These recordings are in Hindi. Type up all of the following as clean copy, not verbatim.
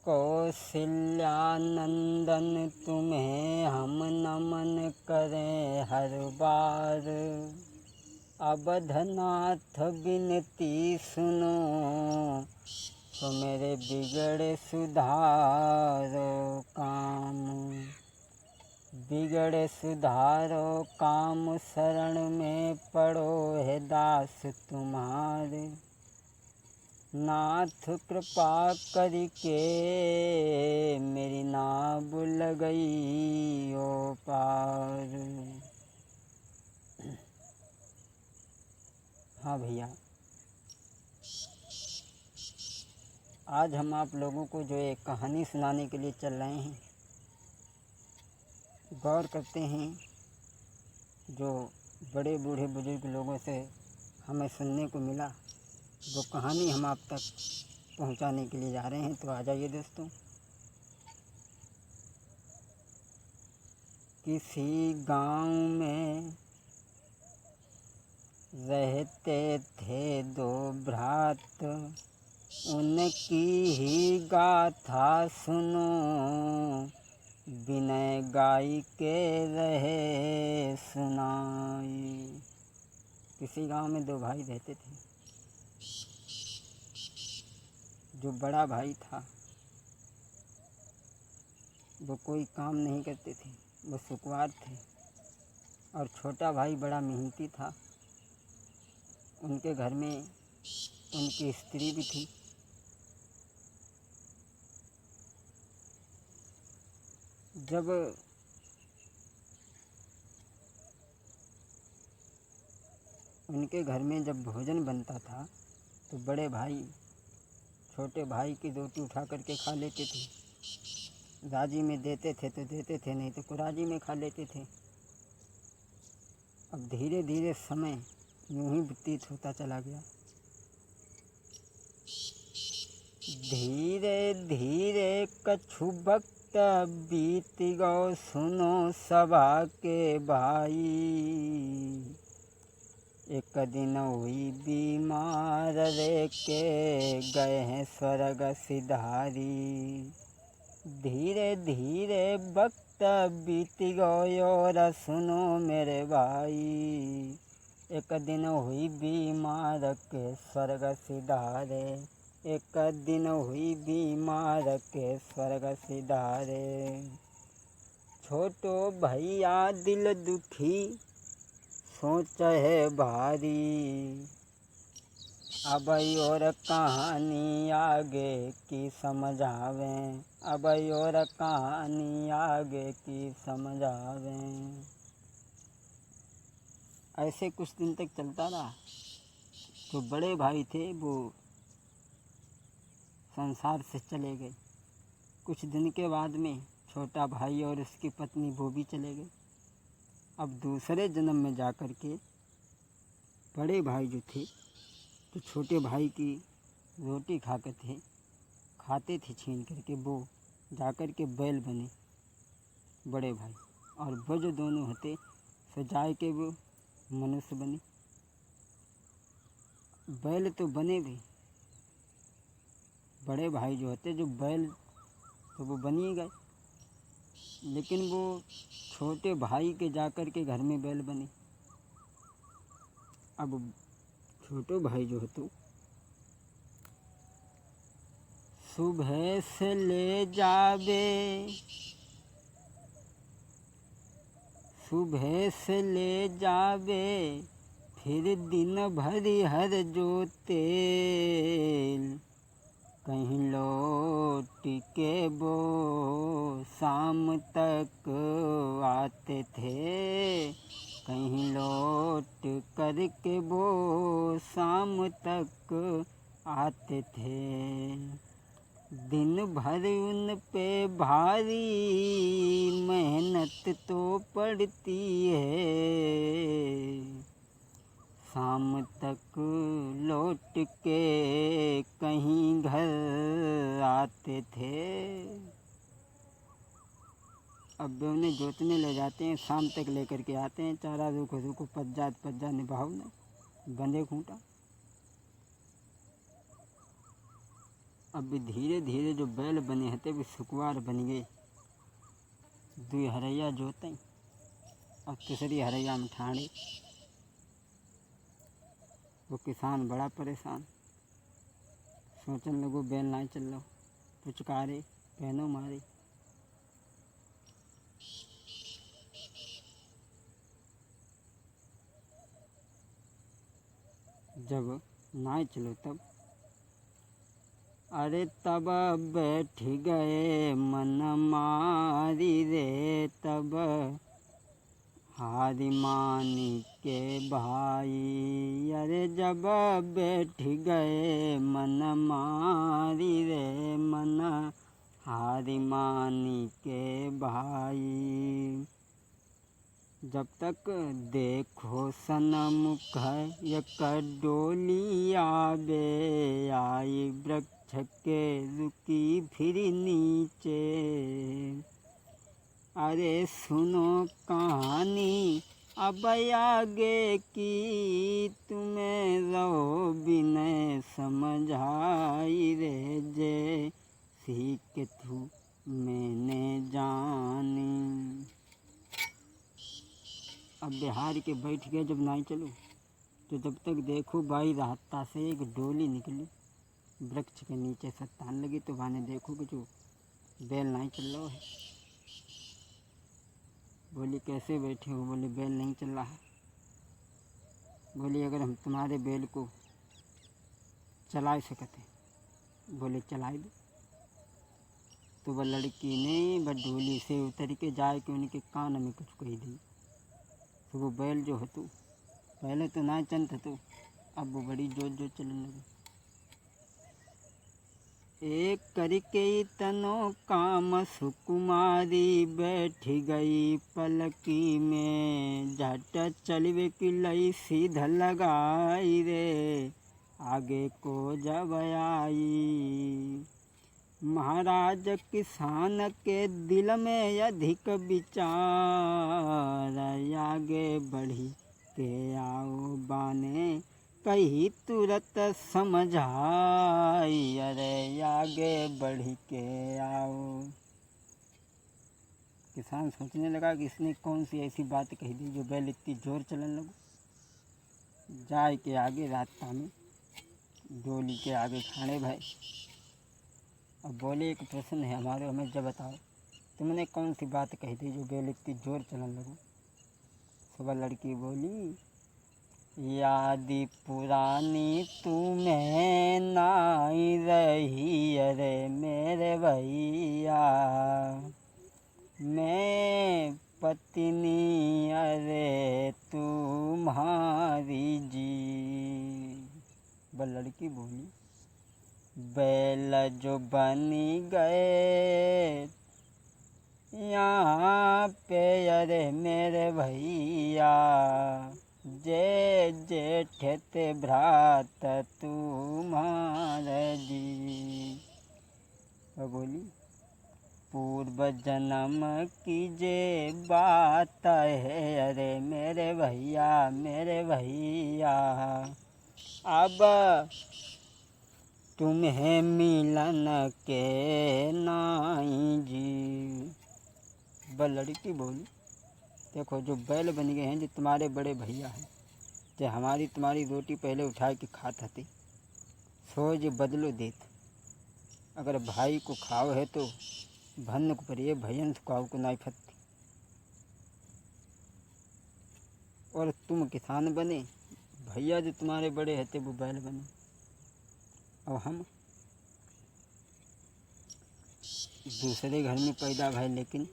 कौशल्यानंदन तुम्हें हम नमन करें हर बार। अवधनाथ विनती सुनो, तो मेरे बिगड़े सुधारो काम। बिगड़े सुधारो काम, शरण में पड़ो है दास तुम्हारे। नाथ कृपा करके मेरी नाव गई ओ पार। हाँ भैया, आज हम आप लोगों को जो एक कहानी सुनाने के लिए चल रहे हैं। गौर करते हैं, जो बड़े बूढ़े बुजुर्ग लोगों से हमें सुनने को मिला, वो कहानी हम आप तक पहुंचाने के लिए जा रहे हैं। तो आ जाइए दोस्तों। किसी गांव में रहते थे दो भ्रात, उनकी ही गाथा सुनो, विनय गाई के रहे सुनाई। किसी गांव में दो भाई रहते थे। जो बड़ा भाई था वो कोई काम नहीं करते थे, वो सुकुमार थे। और छोटा भाई बड़ा मेहनती था। उनके घर में उनकी स्त्री भी थी। जब उनके घर में जब भोजन बनता था तो बड़े भाई छोटे भाई की रोटी उठा करके खा लेते थे। राजी में देते थे तो देते थे, नहीं तो कुराजी में खा लेते थे। अब धीरे धीरे समय यूं ही व्यतीत होता चला गया। धीरे धीरे कछु वक्त बीत गो, सुनो सभा के भाई। एक दिन हुई बीमार रे के गए हैं स्वर्ग सिधारी। धीरे धीरे वक्त बीत गयो और सुनो मेरे भाई। एक दिन हुई बीमार के स्वर्ग सिधारे। एक दिन हुई बीमार के स्वर्ग सिधारे। छोटो भैया दिल दुखी सोच है भारी। अब और कहानी आगे की समझावें। अब और कहानी आगे की समझावें। ऐसे कुछ दिन तक चलता रहा। जो बड़े भाई थे वो संसार से चले गए। कुछ दिन के बाद में छोटा भाई और उसकी पत्नी वो भी चले गए। अब दूसरे जन्म में जाकर के बड़े भाई जो थे, तो छोटे भाई की रोटी खाते थे छीन करके, वो जाकर के बैल बने बड़े भाई। और वो जो दोनों होते सो जाए के वो मनुष्य बने। बैल तो बने भी, बड़े भाई जो होते जो बैल तो वो बन ही गए, लेकिन वो छोटे भाई के जाकर के घर में बैल बने। अब छोटे भाई जो होते सुबह से ले जावे, सुबह से ले जावे, फिर दिन भरी हर जोते। कहीं लौट के वो शाम तक आते थे। कहीं लौट कर के वो शाम तक आते थे। दिन भर उन पे भारी मेहनत तो पड़ती है। शाम तक लौट के कहीं घर आते थे। अब वे उन्हें जोतने ले जाते हैं, शाम तक लेकर के आते हैं। चारा रूखो रूखो पज्जा निभाओ न बंधे खूंटा। अब धीरे धीरे जो बैल बने हते भी सुकुवार बन गए। दुई हरैया जोतें और तीसरी हरैया में ठाणे। वो किसान बड़ा परेशान, सोचने लगो बैल नहीं चल लो, पुचकारे पहनो मारे। जब नाय चलो तब अरे तब बैठ गए मन मारी रे, तब हारी मानी के भाई। अरे जब बैठ गए मन मारी रे, मन हारी मानी के भाई। जब तक देखो सन्मुख एक डोली आवे, आई वृक्ष के रुकी फिर नीचे। अरे सुनो कहानी अब आगे की, तुम्हें रहो बिनय समझाई रे, जे सीख तू मैंने जानी। अब बिहार के बैठ गए जब नाई चलो, तो जब तक देखो बाई रास्ता से एक डोली निकली, वृक्ष के नीचे से तान लगी। तो वहाँ देखो कि जो बैल नहीं चल रहा है। बोली कैसे बैठे हो? बोले बैल नहीं चल रहा है। बोली अगर हम तुम्हारे बैल को चला सकते, बोले चलाए दो। तो वह लड़की ने वह डोली से उतर के जाए कि उनके कान में कुछ कही दी। तो वो बैल जो हतो पहले तो ना चलत हतो, अब वो बड़ी जोर जोर चलने लगी। एक करके तनो काम सुकुमारी, बैठ गई पलकी में, झट चलवे की लई सीधा लगाई रे, आगे को जब आई। महाराज किसान के दिल में अधिक विचार, आगे बढ़ी के आओ बाने कही तुरंत समझाई। अरे आगे बढ़ी के आओ। किसान सोचने लगा कि इसने कौन सी ऐसी बात कही दी जो बैल इतनी जोर चलने लगो। जाए के आगे रास्ता में डोली के आगे खाने भाई। अब बोले एक प्रश्न है हमारे, हमें जब बताओ तुमने कौन सी बात कही थी जो बैल इतनी जोर चलने लगो। सुबह लड़की बोली यादी पुरानी तुम्हें नाई रही, अरे मेरे भैया मैं पत्नी अरे तुम्हारी जी। वह लड़की बोली बैल जो बनी गए यहाँ पे, अरे मेरे भैया जे जेठ ते भ्रात तुम्हारे जी। वह बोली पूर्व जन्म की जे बात है, अरे मेरे भैया अब तुम्हें मिलन के नाई जी। वह लड़की बोली देखो जो बैल बन गए हैं जो तुम्हारे बड़े भैया हैं, जो हमारी तुम्हारी रोटी पहले उठा के खात हते, सोच बदलो देत। अगर भाई को खाओ है तो भन्न को परिए भयन खाओ को नाई फत्ती। और तुम किसान बने, भैया जो तुम्हारे बड़े हते वो बैल बने, और हम दूसरे घर में पैदा भय। लेकिन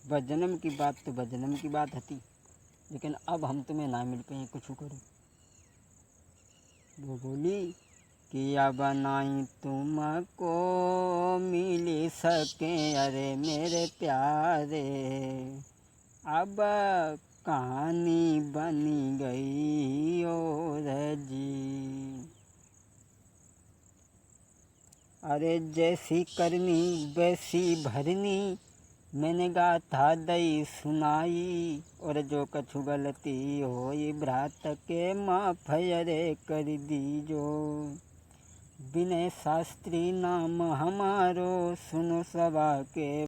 वह जन्म की बात तो वह जन्म की बात हती, लेकिन अब हम तुम्हें ना मिल पाए कुछ करो। वो बोली कि अब नाई तुमको मिल सके, अरे मेरे प्यारे अब कहानी बनी गई और जी। अरे जैसी करनी वैसी भरनी, मैंने गाथा दई सुनाई, और जो कछु गलती होई भ्रात के माफ अरे कर दीजो। विनय शास्त्री नाम हमारो, सुनो सभा के